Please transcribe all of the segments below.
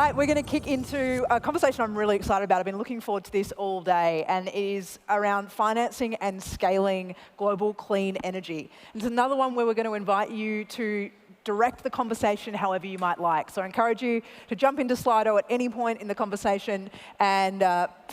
right, we're going to kick into a conversation I'm really excited about. I've been looking forward to this all day, and it is around financing and scaling global clean energy. It's another one where we're going to invite you to direct the conversation however you might like. So I encourage you to jump into Slido at any point in the conversation, and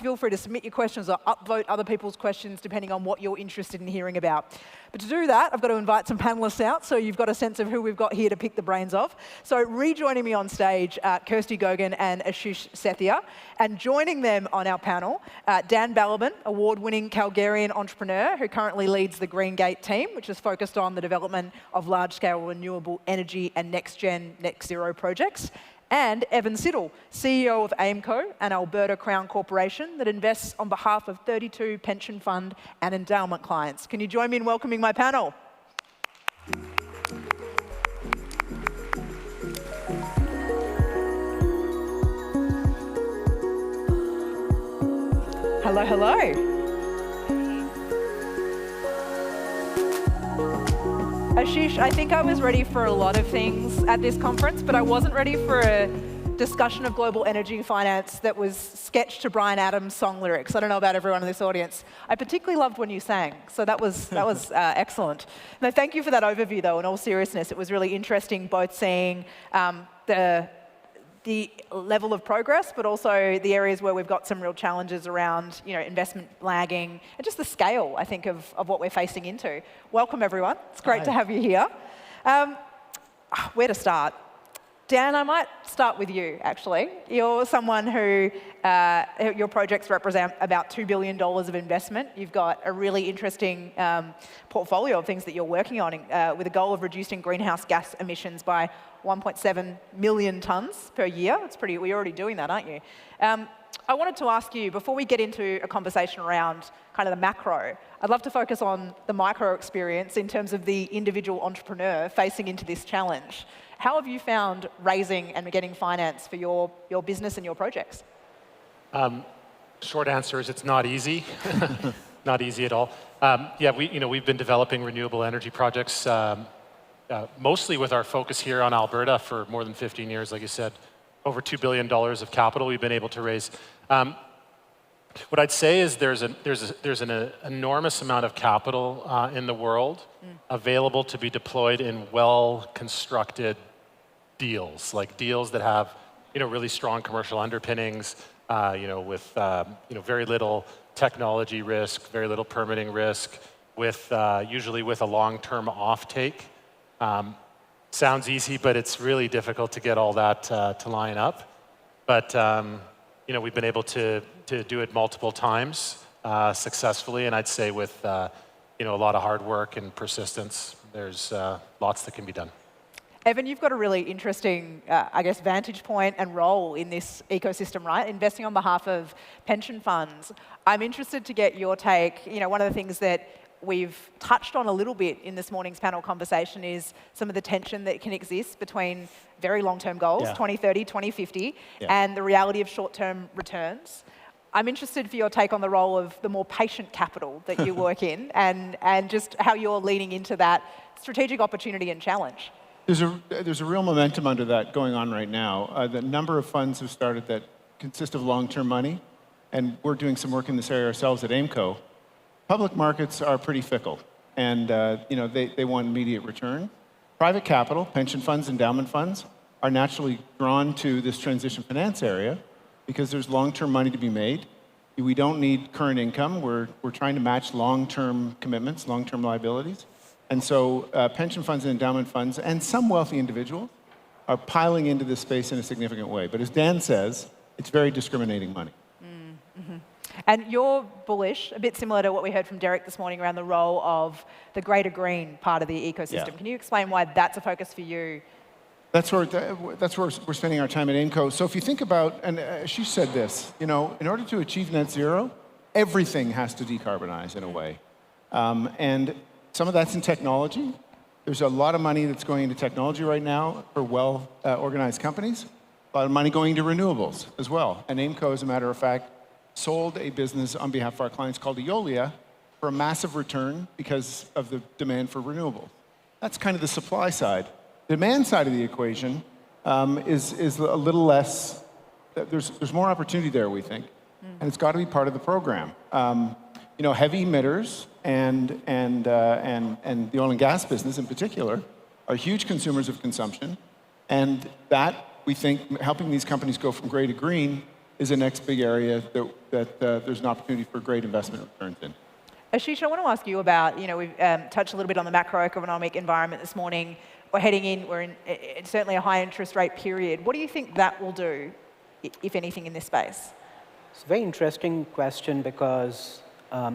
feel free to submit your questions or upvote other people's questions depending on what you're interested in hearing about. But to do that, I've got to invite some panelists out, so you've got a sense of who we've got here to pick the brains of. So rejoining me on stage, Kirsty Gogan and Ashish Sethia, and joining them on our panel, Dan Balaban, award-winning Calgarian entrepreneur who currently leads the Green Gate team, which is focused on the development of large-scale renewable energy and next-gen net zero projects. And Evan Siddall, CEO of AIMCO, an Alberta Crown corporation that invests on behalf of 32 pension fund and endowment clients. Can you join me in welcoming my panel? Hello, hello. Ashish, I think I was ready for a lot of things at this conference, but I wasn't ready for a discussion of global energy finance that was sketched to Bryan Adams' song lyrics. I don't know about everyone in this audience. I particularly loved when you sang, so that was excellent. No, thank you for that overview, though. In all seriousness, it was really interesting both seeing the level of progress, but also the areas where we've got some real challenges around, investment lagging, and just the scale, I think, of what we're facing into. Welcome, everyone. It's great to have you here. Where to start? Dan, I might start with you, actually. You're someone who, your projects represent about $2 billion of investment. You've got a really interesting portfolio of things that you're working on with a goal of reducing greenhouse gas emissions by 1.7 million tonnes per year. You're already doing that, aren't you? I wanted to ask you, before we get into a conversation around kind of the macro, I'd love to focus on the micro experience in terms of the individual entrepreneur facing into this challenge. How have you found raising and getting finance for your business and your projects? Short answer is it's not easy. Not easy at all. We've been developing renewable energy projects mostly with our focus here on Alberta for more than 15 years. Like you said, over $2 billion of capital we've been able to raise. What I'd say is there's an enormous amount of capital in the world available to be deployed in well-constructed deals, like deals that have really strong commercial underpinnings, with very little technology risk, very little permitting risk, with usually with a long-term offtake. Sounds easy, but it's really difficult to get all that to line up. But we've been able to do it multiple times successfully, and I'd say with a lot of hard work and persistence, there's lots that can be done. Evan, you've got a really interesting, vantage point and role in this ecosystem, right? Investing on behalf of pension funds. I'm interested to get your take. One of the things that we've touched on a little bit in this morning's panel conversation is some of the tension that can exist between very long-term goals, 2030, 2050, and the reality of short-term returns. I'm interested for your take on the role of the more patient capital that you work in and just how you're leaning into that strategic opportunity and challenge. There's a real momentum under that going on right now. The number of funds have started that consist of long-term money, and we're doing some work in this area ourselves at AIMCO. Public markets are pretty fickle, and they want immediate return. Private capital, pension funds, endowment funds, are naturally drawn to this transition finance area because there's long-term money to be made. We don't need current income. We're trying to match long-term commitments, long-term liabilities. And so pension funds and endowment funds and some wealthy individuals are piling into this space in a significant way. But as Dan says, it's very discriminating money. And you're bullish, a bit similar to what we heard from Derek this morning around the role of the greater green part of the ecosystem. Yeah. Can you explain why that's a focus for you? That's where we're spending our time at AIMCO. So if you think about, and she said this, in order to achieve net zero, everything has to decarbonize in a way. And some of that's in technology. There's a lot of money that's going into technology right now for well-organized companies. A lot of money going into renewables as well. And AIMCO, as a matter of fact, sold a business on behalf of our clients called Eolia for a massive return because of the demand for renewables. That's kind of the supply side. The demand side of the equation is a little less there's more opportunity there, we think, and it's got to be part of the program. Heavy emitters and the oil and gas business in particular are huge consumers of consumption, and that, we think, helping these companies go from gray to green is the next big area that there's an opportunity for great investment returns in. Ashish, I want to ask you about, we've touched a little bit on the macroeconomic environment this morning. We're in certainly a high interest rate period. What do you think that will do, if anything, in this space? It's a very interesting question because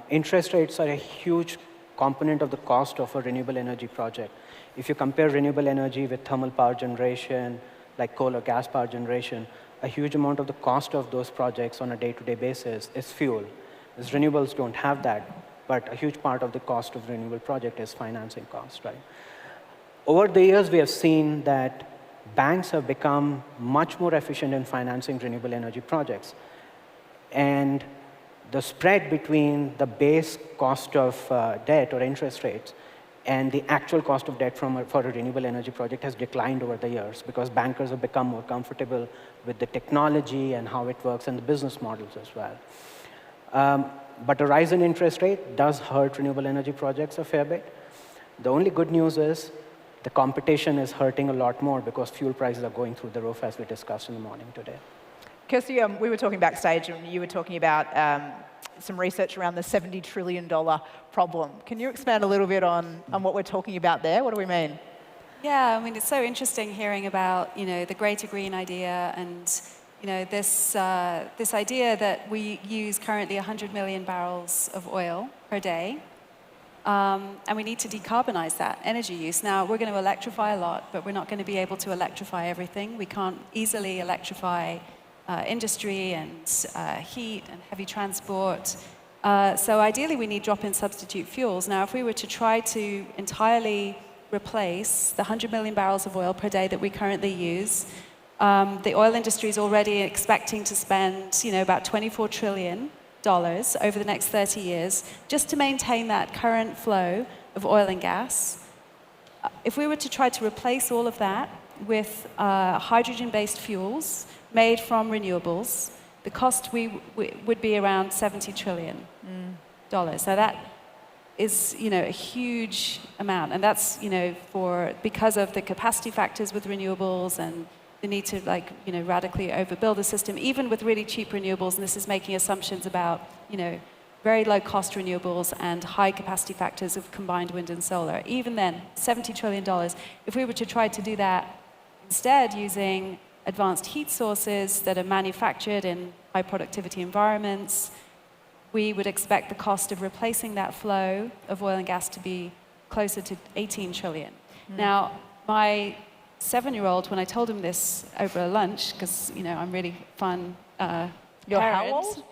interest rates are a huge component of the cost of a renewable energy project. If you compare renewable energy with thermal power generation, like coal or gas power generation, a huge amount of the cost of those projects on a day-to-day basis is fuel. As renewables don't have that, but a huge part of the cost of a renewable project is financing cost, right? Over the years, we have seen that banks have become much more efficient in financing renewable energy projects. And the spread between the base cost of debt or interest rates and the actual cost of debt for a renewable energy project has declined over the years because bankers have become more comfortable with the technology and how it works and the business models as well. But a rise in interest rate does hurt renewable energy projects a fair bit. The only good news is the competition is hurting a lot more because fuel prices are going through the roof, as we discussed in the morning today. Kirsty, we were talking backstage, and you were talking about some research around the $70 trillion problem. Can you expand a little bit on what we're talking about there? What do we mean? Yeah, I mean, it's so interesting hearing about, the greater green idea and, this idea that we use currently 100 million barrels of oil per day, and we need to decarbonize that energy use. Now, we're going to electrify a lot, but we're not going to be able to electrify everything. We can't easily electrify industry and heat and heavy transport. So ideally, we need drop-in substitute fuels. Now, if we were to try to entirely replace the 100 million barrels of oil per day that we currently use, the oil industry is already expecting to spend, about $24 trillion over the next 30 years just to maintain that current flow of oil and gas. If we were to try to replace all of that with hydrogen-based fuels made from renewables, the cost would be around $70 trillion. Now that is, a huge amount, and that's, because of the capacity factors with renewables and the need to, radically overbuild the system, even with really cheap renewables. And this is making assumptions about, very low-cost renewables and high capacity factors of combined wind and solar. Even then, $70 trillion. If we were to try to do that instead using advanced heat sources that are manufactured in high productivity environments, we would expect the cost of replacing that flow of oil and gas to be closer to 18 trillion. Now, my 7-year-old, when I told him this over a lunch, because, I'm really fun You're parent. how old?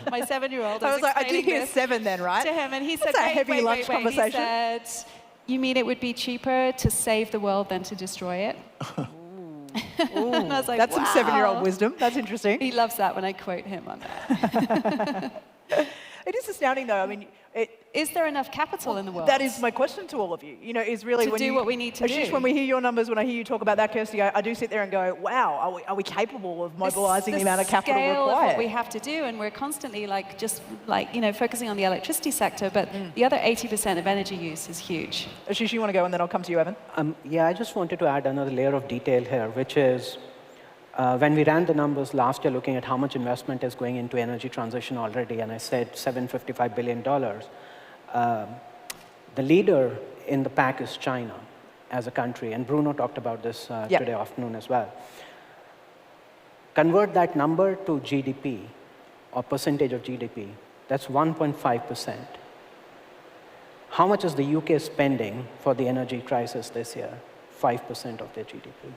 My 7-year-old. I was like, I did hear this 7 then, right? to him, and he said, That's a heavy lunch conversation. He said, you mean it would be cheaper to save the world than to destroy it? And I was like, that's wow. some 7-year-old wisdom. That's interesting. He loves that when I quote him on that. It is astounding, though. I mean, Is there enough capital in the world? that is my question to all of you. Is really To when do what we need to Ashish, do. when we hear your numbers, when I hear you talk about that, Kirsty, I do sit there and go, wow, are we capable of mobilizing the amount of capital scale required? of what we have to do, and we're constantly focusing on the electricity sector, but the other 80% of energy use is huge. Ashish, you want to go, and then I'll come to you, Evan. Yeah, I just wanted to add another layer of detail here, which is when we ran the numbers last year looking at how much investment is going into energy transition already, and I said $755 billion, the leader in the pack is China as a country, and Bruno talked about this today afternoon as well. Convert that number to GDP, or percentage of GDP, that's 1.5%. How much is the UK spending for the energy crisis this year? 5% of their GDP.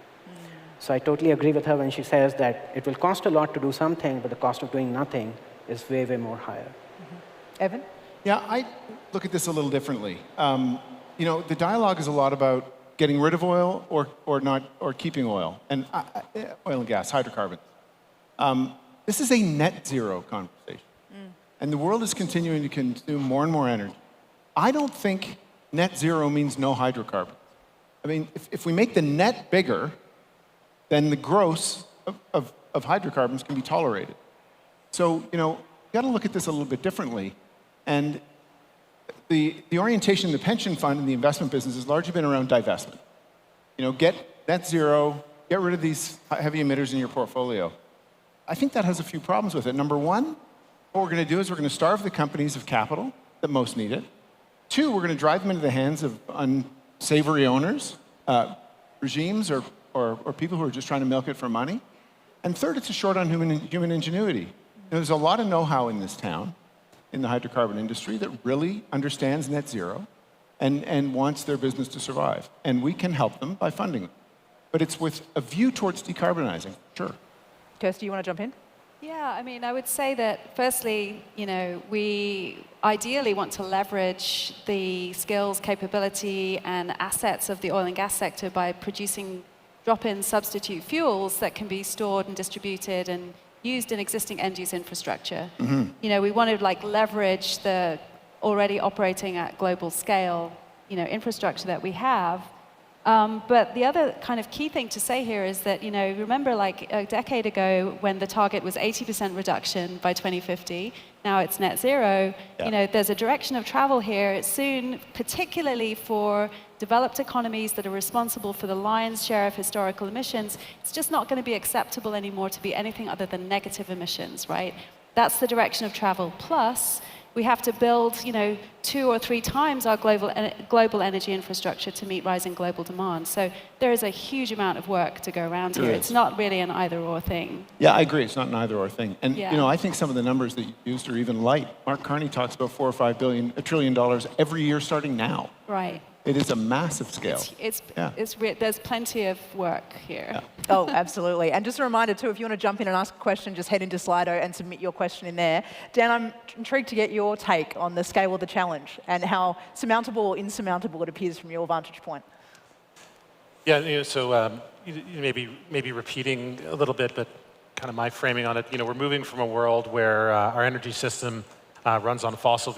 So I totally agree with her when she says that it will cost a lot to do something, but the cost of doing nothing is way, way more higher. Evan? Yeah, I look at this a little differently. The dialogue is a lot about getting rid of oil or keeping oil, and oil and gas, hydrocarbons. This is a net zero conversation. And the world is continuing to consume more and more energy. I don't think net zero means no hydrocarbons. I mean, if we make the net bigger, then the gross of of hydrocarbons can be tolerated. So, you got to look at this a little bit differently. And the orientation in the pension fund and the investment business has largely been around divestment. Get net zero, get rid of these heavy emitters in your portfolio. I think that has a few problems with it. Number one, what we're going to do is we're going to starve the companies of capital that most need it. Two, we're going to drive them into the hands of unsavory owners, regimes, or people who are just trying to milk it for money. And third, it's a short on human ingenuity. There's a lot of know-how in this town, in the hydrocarbon industry, that really understands net zero and wants their business to survive. And we can help them by funding them. But it's with a view towards decarbonizing, sure. Kirsty, you want to jump in? Yeah, I mean, I would say that firstly, we ideally want to leverage the skills, capability, and assets of the oil and gas sector by producing drop-in substitute fuels that can be stored and distributed and used in existing end-use infrastructure. Mm-hmm. We want to leverage the already operating at global scale, infrastructure that we have. But the other kind of key thing to say here is that, remember a decade ago when the target was 80% reduction by 2050, now it's net zero, yeah. There's a direction of travel here soon, particularly for developed economies that are responsible for the lion's share of historical emissions. It's just not going to be acceptable anymore to be anything other than negative emissions, right? That's the direction of travel. Plus, we have to build, 2 or 3 times our global energy infrastructure to meet rising global demand. So there is a huge amount of work to go around here. It's not really an either-or thing. Yeah, I agree. It's not an either-or thing. And, yeah. I think some of the numbers that you used are even light. Mark Carney talks about $4 or $5 trillion every year starting now. Right. It is a massive scale. There's plenty of work here. Yeah. Oh, absolutely. And just a reminder, too, if you want to jump in and ask a question, just head into Slido and submit your question in there. Dan, I'm intrigued to get your take on the scale of the challenge and how surmountable or insurmountable it appears from your vantage point. Yeah, so maybe repeating a little bit, but kind of my framing on it. We're moving from a world where our energy system runs on fossil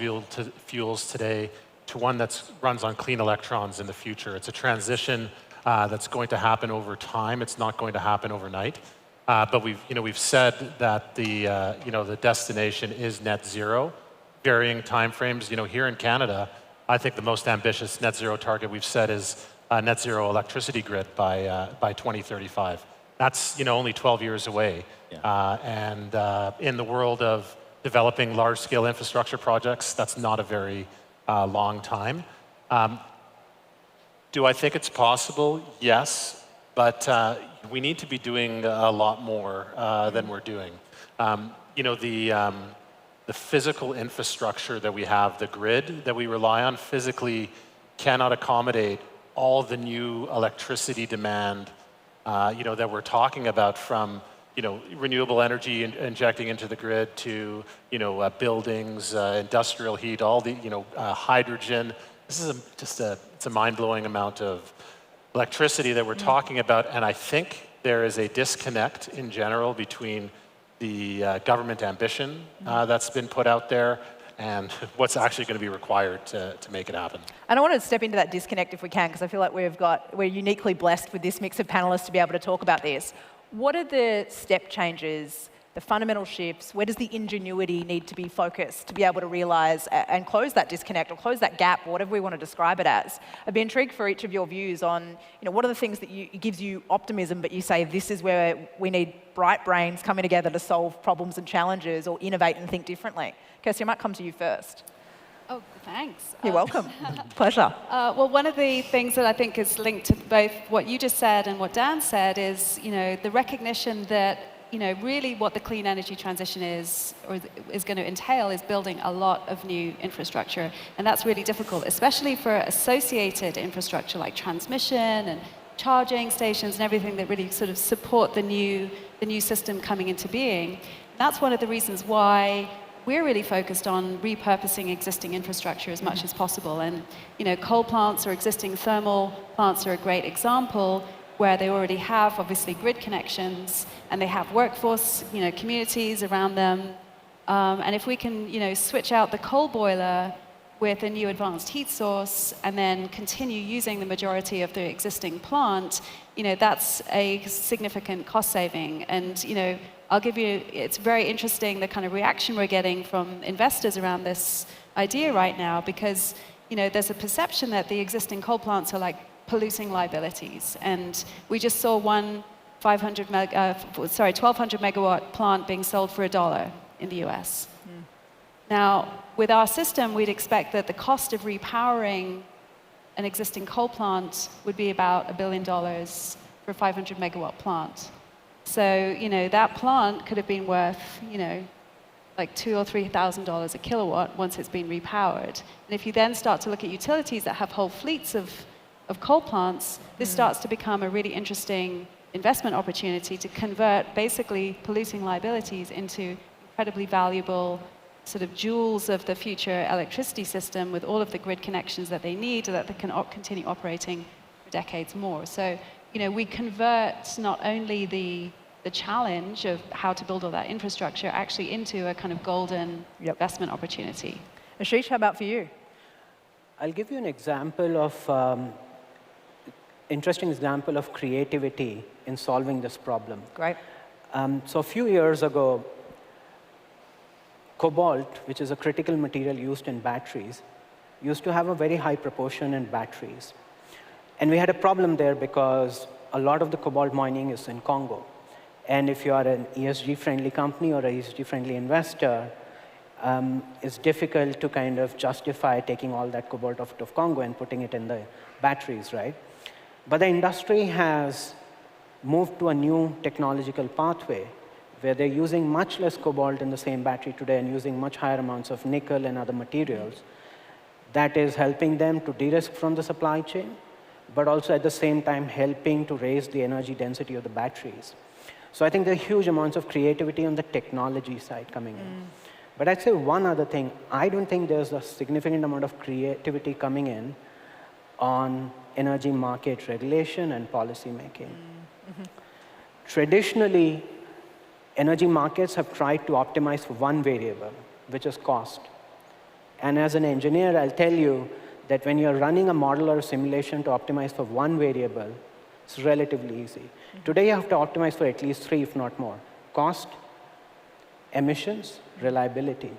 fuels today to one that runs on clean electrons in the future. It's a transition that's going to happen over time. It's not going to happen overnight. But we've said that the destination is net zero, varying timeframes. Here in Canada, I think the most ambitious net zero target we've set is a net zero electricity grid by 2035. That's only 12 years away. Yeah. And in the world of developing large-scale infrastructure projects, that's not a very long time. Do I think it's possible? Yes, but we need to be doing a lot more than we're doing. The physical infrastructure that we have, the grid that we rely on, physically cannot accommodate all the new electricity demand that we're talking about, from renewable energy injecting into the grid to buildings, industrial heat, all the hydrogen. This is it's a mind-blowing amount of electricity that we're talking about, and I think there is a disconnect in general between the government ambition that's been put out there and what's actually going to be required to make it happen. And I want to step into that disconnect if we can, because I feel like we're uniquely blessed with this mix of panelists to be able to talk about this. What are the step changes, the fundamental shifts? Where does the ingenuity need to be focused to be able to realise and close that disconnect or close that gap, or whatever we want to describe it as? I'd be intrigued for each of your views on, what are the things that gives you optimism, but you say this is where we need bright brains coming together to solve problems and challenges or innovate and think differently. Kirsty, I might come to you first. Oh, thanks. You're welcome. Pleasure. Well, one of the things that I think is linked to both what you just said and what Dan said is, the recognition that, really what the clean energy transition is going to entail is building a lot of new infrastructure. And that's really difficult, especially for associated infrastructure like transmission and charging stations and everything that really sort of support the new system coming into being. That's one of the reasons why we're really focused on repurposing existing infrastructure as much as possible. And, coal plants or existing thermal plants are a great example where they already have, obviously, grid connections and they have workforce, communities around them. And if we can, switch out the coal boiler, with a new advanced heat source and then continue using the majority of the existing plant, that's a significant cost saving. And, I'll give you, it's very interesting the kind of reaction we're getting from investors around this idea right now, because, there's a perception that the existing coal plants are like polluting liabilities. And we just saw one 1,200 megawatt plant being sold for $1 in the US. Now, with our system, we'd expect that the cost of repowering an existing coal plant would be about $1 billion for a 500 megawatt plant. So, that plant could have been worth, like $2,000 or $3,000 a kilowatt once it's been repowered. And if you then start to look at utilities that have whole fleets of coal plants, this starts to become a really interesting investment opportunity to convert basically polluting liabilities into incredibly valuable sort of jewels of the future electricity system with all of the grid connections that they need so that they can continue operating for decades more. So, we convert not only the challenge of how to build all that infrastructure actually into a kind of golden investment opportunity. Ashish, how about for you? I'll give you an example of, interesting example of creativity in solving this problem. Great. So a few years ago, cobalt, which is a critical material used in batteries, used to have a very high proportion in batteries. And we had a problem there because a lot of the cobalt mining is in Congo. And if you are an ESG-friendly company or an ESG-friendly investor, it's difficult to kind of justify taking all that cobalt out of Congo and putting it in the batteries, right? But the industry has moved to a new technological pathway where they're using much less cobalt in the same battery today and using much higher amounts of nickel and other materials. That is helping them to de-risk from the supply chain, but also at the same time helping to raise the energy density of the batteries. So I think there are huge amounts of creativity on the technology side coming in. But I'd say one other thing. I don't think there's a significant amount of creativity coming in on energy market regulation and policy making. Traditionally, energy markets have tried to optimize for one variable, which is cost. And as an engineer, I'll tell you that when you're running a model or a simulation to optimize for one variable, it's relatively easy. Today, you have to optimize for at least 3, if not more. Cost, emissions, reliability.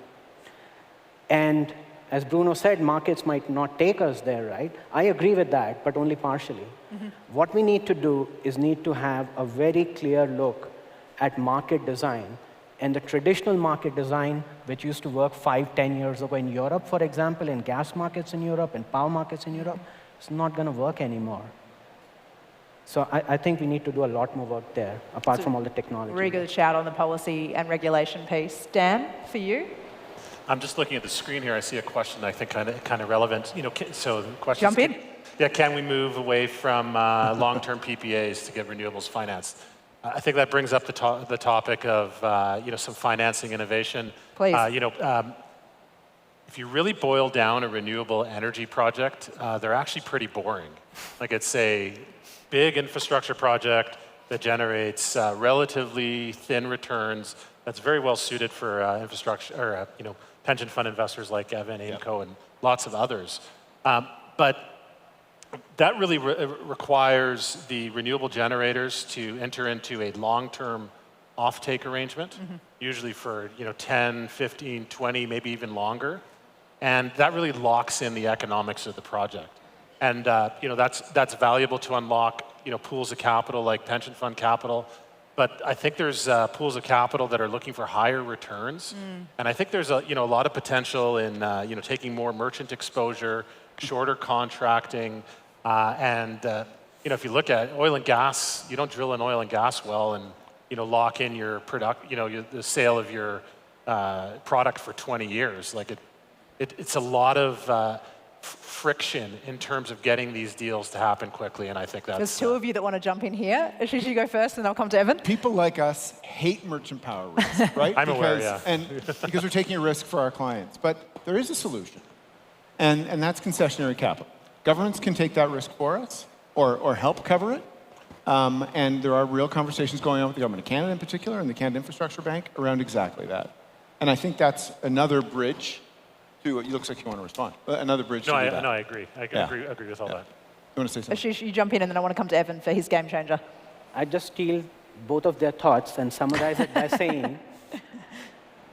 And as Bruno said, markets might not take us there, right? I agree with that, but only partially. What we need to do is need to have a very clear look at market design. And the traditional market design, which used to work 5, 10 years ago in Europe, for example, in gas markets in Europe and power markets in Europe, it's not going to work anymore. So I think we need to do a lot more work there, apart from all the technology. Really good shout on the policy and regulation piece. Dan, for you? I'm just looking at the screen here. I see a question I think kind of relevant. So the question Jump in. Yeah, can we move away from long-term PPAs to get renewables financed? I think that brings up the topic of some financing innovation. Please. If you really boil down a renewable energy project, they're actually pretty boring. Like it's a big infrastructure project that generates relatively thin returns. That's very well suited for infrastructure or pension fund investors like Evan, AIMCO, and lots of others. But that really requires the renewable generators to enter into a long-term offtake arrangement, usually for 10, 15, 20, maybe even longer. And that really locks in the economics of the project. And that's valuable to unlock pools of capital like pension fund capital. But I think there's pools of capital that are looking for higher returns. And I think there's a lot of potential in taking more merchant exposure, shorter contracting, and if you look at oil and gas, you don't drill an oil and gas well and lock in your product, the sale of your product for 20 years. Like it's a lot of friction in terms of getting these deals to happen quickly, and I think that's... There's 2 of you that want to jump in here. Ashish, you go first, and I'll come to Evan. People like us hate merchant power risk, right? I'm aware, yeah. And because we're taking a risk for our clients. But there is a solution, and that's concessionary capital. Governments can take that risk for us or help cover it. And there are real conversations going on with the Government of Canada in particular and the Canada Infrastructure Bank around exactly that. And I think that's another bridge It looks like you want to respond. Another bridge No, to do that. I agree. I agree with all that. You want to say something? Ashish, you jump in, and then I want to come to Evan for his game changer. I just steal both of their thoughts and summarize it by saying,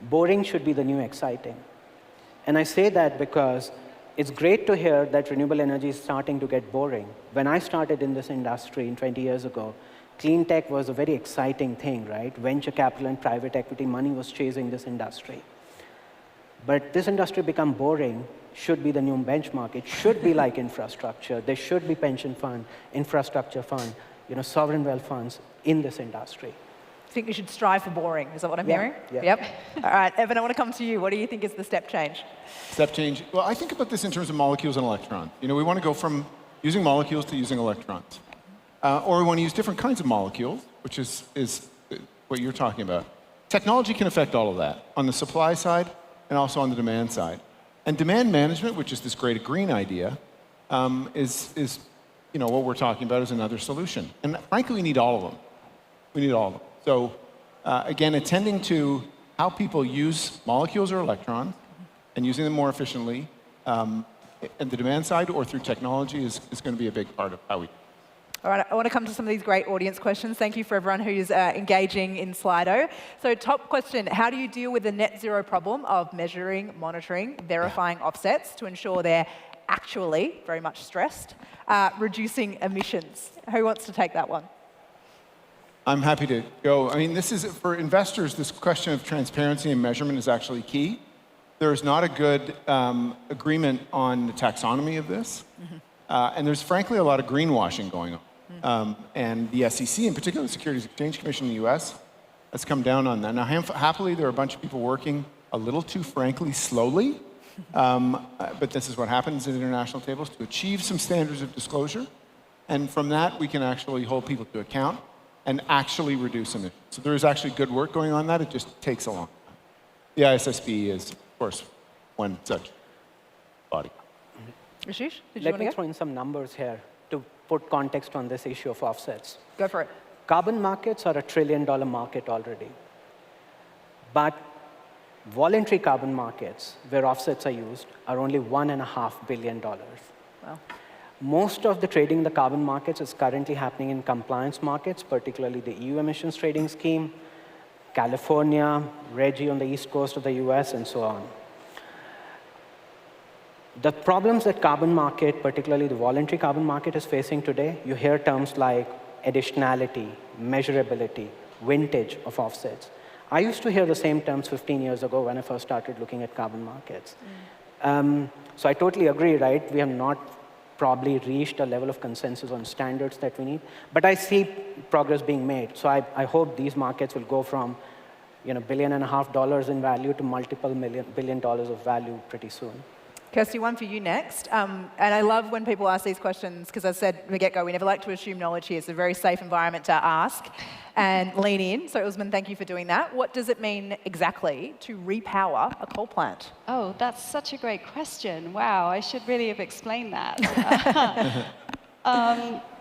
boring should be the new exciting. And I say that because it's great to hear that renewable energy is starting to get boring. When I started in this industry 20 years ago, clean tech was a very exciting thing, right? Venture capital and private equity money was chasing this industry. But this industry become boring should be the new benchmark. It should be like infrastructure. There should be pension fund, infrastructure fund, sovereign wealth funds in this industry. I think we should strive for boring. Is that what I'm hearing? Yeah. Yep. All right, Evan, I want to come to you. What do you think is the step change? Step change. Well, I think about this in terms of molecules and electrons. We want to go from using molecules to using electrons. Or we want to use different kinds of molecules, which is what you're talking about. Technology can affect all of that on the supply side and also on the demand side. And demand management, which is this great green idea, is what we're talking about is another solution. And frankly, we need all of them. We need all of them. So again, attending to how people use molecules or electrons and using them more efficiently on the demand side or through technology is going to be a big part of how we. All right, I want to come to some of these great audience questions. Thank you for everyone who's engaging in Slido. So top question, how do you deal with the net zero problem of measuring, monitoring, verifying offsets to ensure they're actually, very much stressed, reducing emissions? Who wants to take that one? I'm happy to go. I mean, this is, for investors, this question of transparency and measurement is actually key. There is not a good agreement on the taxonomy of this. And there's frankly a lot of greenwashing going on. And the SEC, in particular the Securities Exchange Commission in the US, has come down on that. Now, happily, there are a bunch of people working a little too, frankly, slowly. But this is what happens at international tables, to achieve some standards of disclosure. And from that, we can actually hold people to account and actually reduce emissions. So there is actually good work going on that. It just takes a long time. The ISSB is, of course, one such body. Ashish, did you Let want me to throw in some numbers here to put context on this issue of offsets. go for it? Carbon markets are a $1 trillion market already. But voluntary carbon markets, where offsets are used, are only $1.5 billion. Wow. Most of the trading in the carbon markets is currently happening in compliance markets, particularly the EU emissions trading scheme, California, RGGI on the east coast of the US, and so on. The problems that carbon market, particularly the voluntary carbon market, is facing today, you hear terms like additionality, measurability, vintage of offsets. I used to hear the same terms 15 years ago when I first started looking at carbon markets. So I totally agree, right? We have not probably reached a level of consensus on standards that we need, but I see progress being made. So I hope these markets will go from $1.5 billion in value to multiple billion dollars of value pretty soon. Kirsty, one for you next. And I love when people ask these questions, because as I said from the get-go, we never like to assume knowledge here. It's a very safe environment to ask and lean in. So Usman, thank you for doing that. What does it mean exactly to repower a coal plant? Oh, that's such a great question. Wow, I should really have explained that.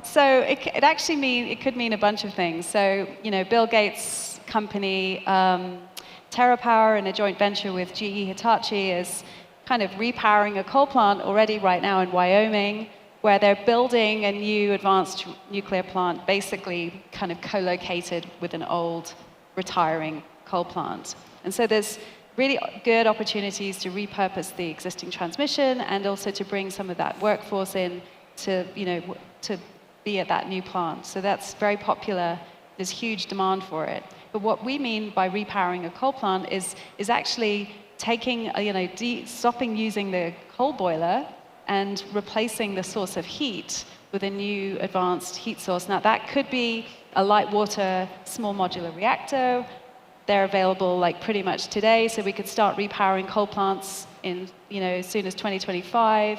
So it actually could mean a bunch of things. So, Bill Gates' company, TerraPower, in a joint venture with GE Hitachi, is kind of repowering a coal plant already right now in Wyoming, where they're building a new advanced nuclear plant, basically kind of co-located with an old retiring coal plant. And so there's really good opportunities to repurpose the existing transmission and also to bring some of that workforce in to, to be at that new plant. So that's very popular. There's huge demand for it. But what we mean by repowering a coal plant is actually taking, stopping using the coal boiler and replacing the source of heat with a new advanced heat source. Now, that could be a light water small modular reactor. They're available pretty much today, so we could start repowering coal plants in, as soon as 2025.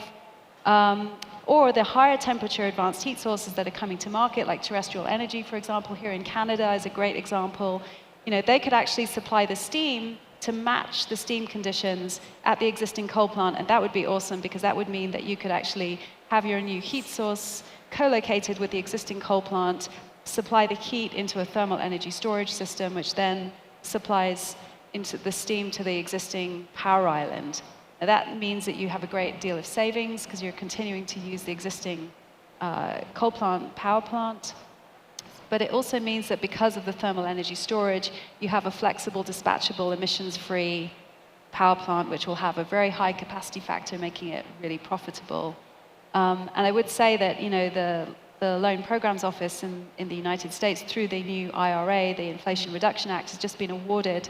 Or the higher temperature advanced heat sources that are coming to market, like terrestrial energy, for example, here in Canada is a great example. They could actually supply the steam to match the steam conditions at the existing coal plant, and that would be awesome because that would mean that you could actually have your new heat source co-located with the existing coal plant, supply the heat into a thermal energy storage system, which then supplies into the steam to the existing power island. Now, that means that you have a great deal of savings because you're continuing to use the existing coal plant, power plant. But it also means that because of the thermal energy storage, you have a flexible, dispatchable, emissions-free power plant, which will have a very high capacity factor, making it really profitable. And I would say that, you know, the Loan Programs Office in the United States, through the new IRA, the Inflation Reduction Act, has just been awarded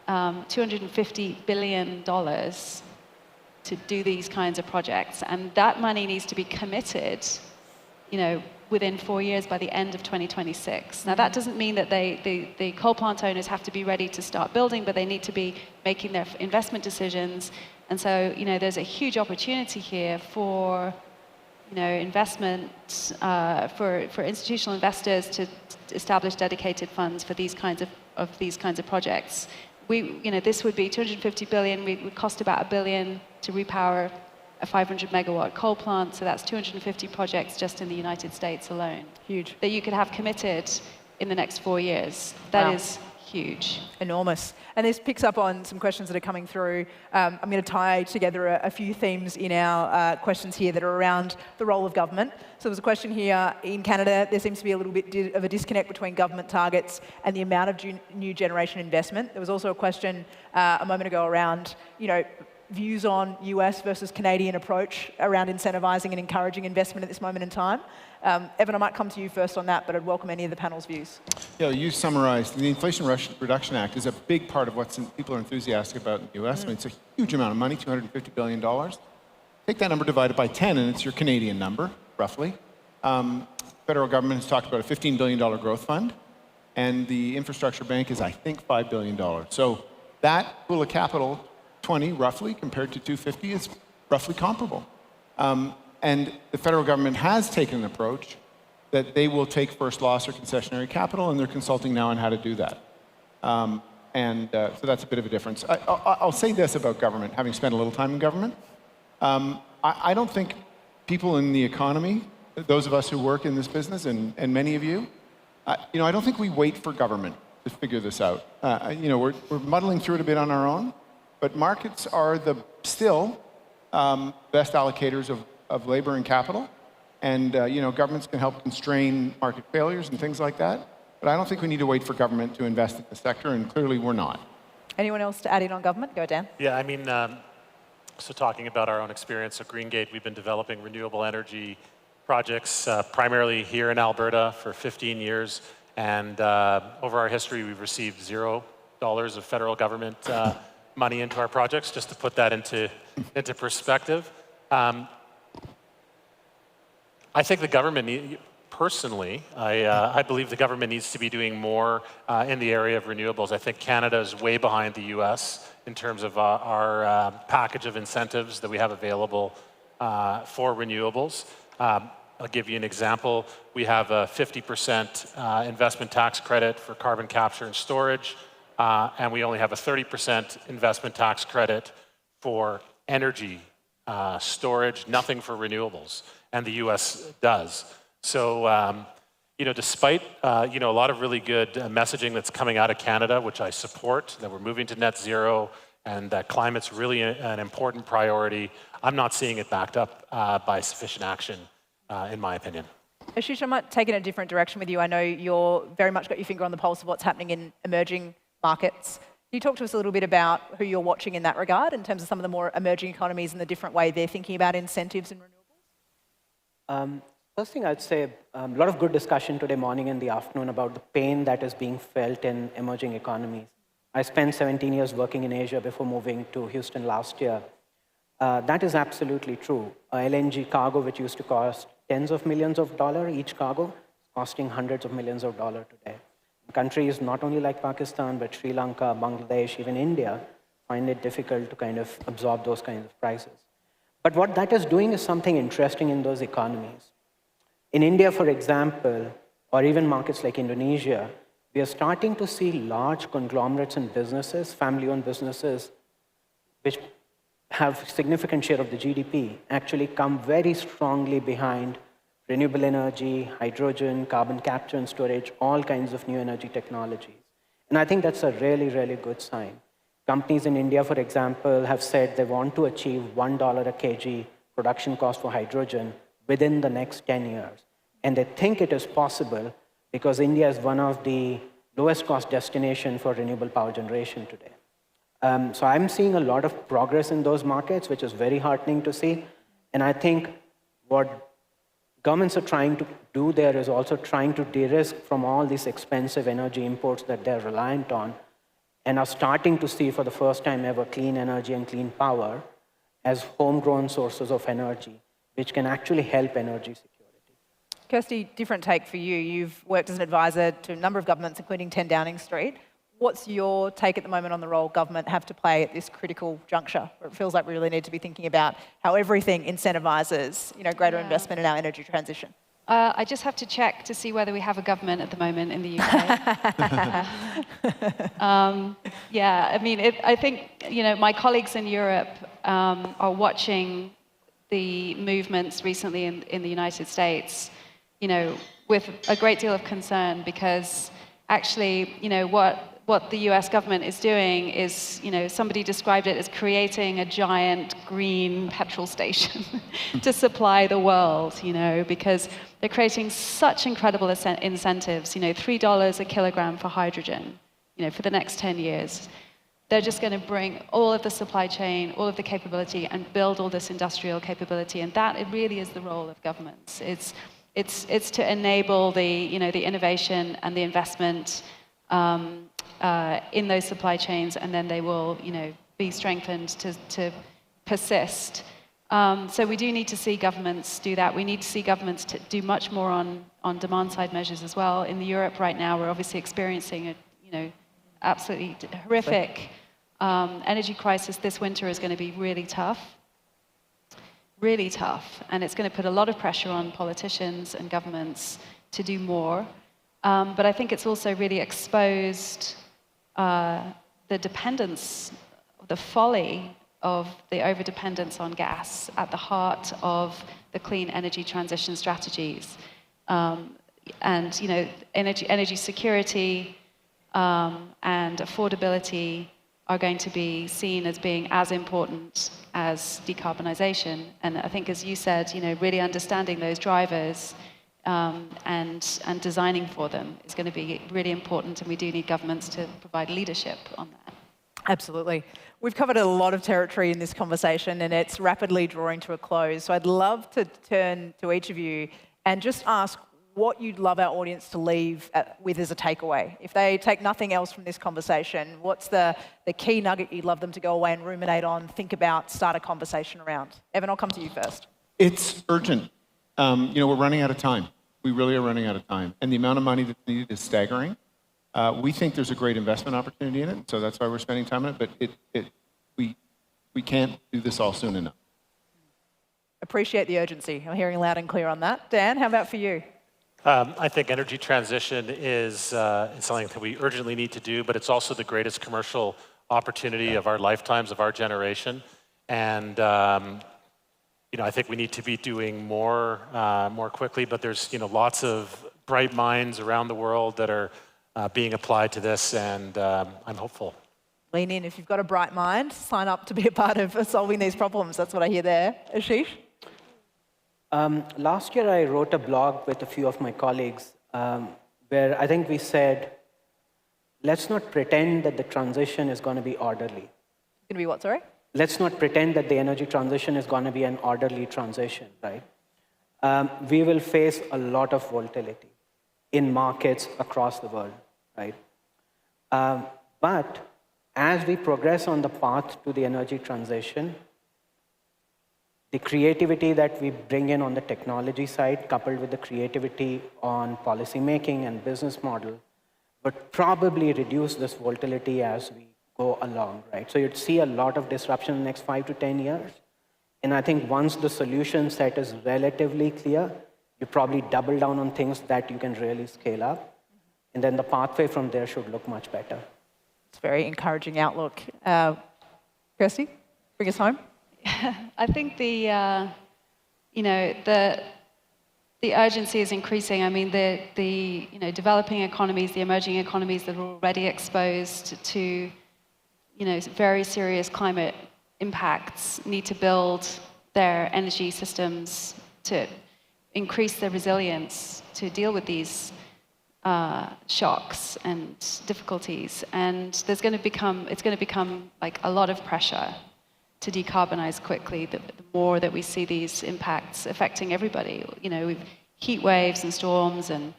$250 billion to do these kinds of projects. And that money needs to be committed, you know, within 4 years by the end of 2026. Now, that doesn't mean that the coal plant owners have to be ready to start building, but they need to be making their investment decisions. And so, you know, there's a huge opportunity here for, you know, investment, for institutional investors to establish dedicated funds for these kinds of projects. You know, this would be 250 billion. It would cost about $1 billion to repower a 500 megawatt coal plant, so that's 250 projects just in the United States alone. Huge. That you could have committed in the next 4 years. That is huge. Enormous. And this picks up on some questions that are coming through. I'm going to tie together a few themes in our questions here that are around the role of government. So there's a question here, in Canada, there seems to be a little bit of a disconnect between government targets and the amount of new generation investment. There was also a question a moment ago around, you know, views on US versus Canadian approach around incentivising and encouraging investment at this moment in time. Evan, I might come to you first on that, but I'd welcome any of the panel's views. Yeah, you summarized. The Inflation Reduction Act is a big part of what people are enthusiastic about in the US. I mean, it's a huge amount of money, $250 billion. Take that number divided by 10, and it's your Canadian number, roughly. Federal government has talked about a $15 billion growth fund, and the infrastructure bank is, I think, $5 billion. So that pool of capital, 20 roughly, compared to 250 is roughly comparable. And the federal government has taken an approach that they will take first loss or concessionary capital, and they're consulting now on how to do that. So that's a bit of a difference. I'll say this about government, having spent a little time in government. I don't think people in the economy, those of us who work in this business, and many of you, you know, I don't think we wait for government to figure this out. You know, we're muddling through it a bit on our own. But markets are still best allocators of labor and capital. And, you know, governments can help constrain market failures and things like that. But I don't think we need to wait for government to invest in the sector, and clearly we're not. Anyone else to add in on government? Go, Dan. Yeah, I mean, so talking about our own experience at GreenGate, we've been developing renewable energy projects primarily here in Alberta for 15 years. And over our history, we've received $0 of federal government money into our projects, just to put that into perspective. I think the government, personally, I believe the government needs to be doing more in the area of renewables. I think Canada is way behind the US in terms of our package of incentives that we have available for renewables. I'll give you an example. We have a 50% investment tax credit for carbon capture and storage. And we only have a 30% investment tax credit for energy storage, nothing for renewables, and the US does. So, you know, despite, you know, a lot of really good messaging that's coming out of Canada, which I support, that we're moving to net zero and that climate's really an important priority, I'm not seeing it backed up by sufficient action, in my opinion. Ashish, I might take it in a different direction with you. I know you're very much got your finger on the pulse of what's happening in emerging markets. Can you talk to us a little bit about who you're watching in that regard, in terms of some of the more emerging economies and the different way they're thinking about incentives and renewables? First thing I'd say, a lot of good discussion today morning and the afternoon about the pain that is being felt in emerging economies. I spent 17 years working in Asia before moving to Houston last year. That is absolutely true. A LNG cargo, which used to cost tens of millions of dollars each cargo, is costing hundreds of millions of dollars today. Countries not only like Pakistan, but Sri Lanka, Bangladesh, even India, find it difficult to kind of absorb those kinds of prices. But what that is doing is something interesting in those economies. In India, for example, or even markets like Indonesia, we are starting to see large conglomerates and businesses, family-owned businesses, which have significant share of the GDP, actually come very strongly behind renewable energy, hydrogen, carbon capture and storage, all kinds of new energy technologies. And I think that's a really, really good sign. Companies in India, for example, have said they want to achieve $1 a kg production cost for hydrogen within the next 10 years. And they think it is possible because India is one of the lowest cost destinations for renewable power generation today. So I'm seeing a lot of progress in those markets, which is very heartening to see. And I think what governments are trying to do there is also trying to de-risk from all these expensive energy imports that they're reliant on, and are starting to see for the first time ever clean energy and clean power as homegrown sources of energy, which can actually help energy security. Kirsty, different take for you. You've worked as an advisor to a number of governments, including 10 Downing Street. What's your take at the moment on the role government have to play at this critical juncture, where it feels like we really need to be thinking about how everything incentivises, greater investment in our energy transition? I just have to check to see whether we have a government at the moment in the UK. I think, my colleagues in Europe are watching the movements recently in the United States, with a great deal of concern, because actually, what the US government is doing is, somebody described it as creating a giant green petrol station to supply the world, because they're creating such incredible incentives, $3 a kilogram for hydrogen, for the next 10 years. They're just going to bring all of the supply chain, all of the capability, and build all this industrial capability. And that, it really is the role of governments. It's to enable the, the innovation and the investment in those supply chains, and then they will, be strengthened to persist. So we do need to see governments do that. We need to see governments to do much more on demand-side measures as well. In Europe right now, we're obviously experiencing a, absolutely horrific energy crisis. This winter is going to be really tough, and it's going to put a lot of pressure on politicians and governments to do more. But I think it's also really exposed the dependence, the folly of the over-dependence on gas at the heart of the clean energy transition strategies. And, energy security and affordability are going to be seen as being as important as decarbonization. And I think, as you said, really understanding those drivers and designing for them is going to be really important, and we do need governments to provide leadership on that. Absolutely. We've covered a lot of territory in this conversation, and it's rapidly drawing to a close. So I'd love to turn to each of you and just ask what you'd love our audience to leave with as a takeaway. If they take nothing else from this conversation, what's the key nugget you'd love them to go away and ruminate on, think about, start a conversation around? Evan, I'll come to you first. It's urgent. We're running out of time. We really are running out of time. And the amount of money that's needed is staggering. We think there's a great investment opportunity in it, so that's why we're spending time on it, but we can't do this all soon enough. Appreciate the urgency. I'm hearing loud and clear on that. Dan, how about for you? I think energy transition is something that we urgently need to do, but it's also the greatest commercial opportunity of our lifetimes, of our generation. And I think we need to be doing more quickly, but there's lots of bright minds around the world that are being applied to this, and I'm hopeful. Lean in. If you've got a bright mind, sign up to be a part of solving these problems. That's what I hear there. Ashish? Last year, I wrote a blog with a few of my colleagues where I think we said, let's not pretend that the transition is going to be orderly. Going to be what, sorry? Let's not pretend that the energy transition is going to be an orderly transition, right? We will face a lot of volatility in markets across the world, right? But as we progress on the path to the energy transition, the creativity that we bring in on the technology side, coupled with the creativity on policy making and business model, would probably reduce this volatility as we go along, right? So you'd see a lot of disruption in the next 5 to 10 years. And I think once the solution set is relatively clear, you probably double down on things that you can really scale up. And then the pathway from there should look much better. It's a very encouraging outlook. Kirsty, bring us home. I think the urgency is increasing. I mean, the developing economies, the emerging economies that are already exposed to very serious climate impacts need to build their energy systems to increase their resilience to deal with these shocks and difficulties. And it's going to become like a lot of pressure to decarbonize quickly, the more that we see these impacts affecting everybody. We've heat waves and storms and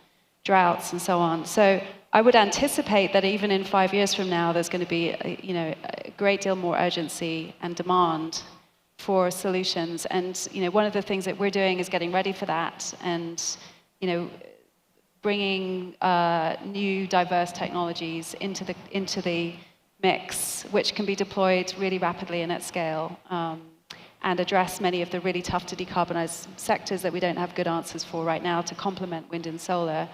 droughts and so on. So I would anticipate that even in 5 years from now, there's going to be a great deal more urgency and demand for solutions. And one of the things that we're doing is getting ready for that, and bringing new diverse technologies into the mix, which can be deployed really rapidly and at scale, and address many of the really tough to decarbonize sectors that we don't have good answers for right now to complement wind and solar.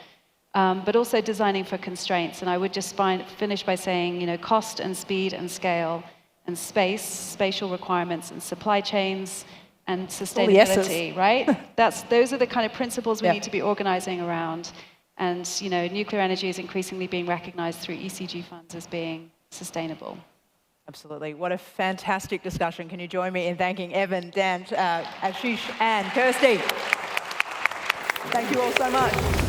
But also designing for constraints. And I would just finish by saying, cost and speed and scale and spatial requirements and supply chains and sustainability, right? Those are the kind of principles we need to be organizing around. And nuclear energy is increasingly being recognized through ECG funds as being sustainable. Absolutely. What a fantastic discussion. Can you join me in thanking Evan, Dan, Ashish, and Kirsty? Thank you all so much.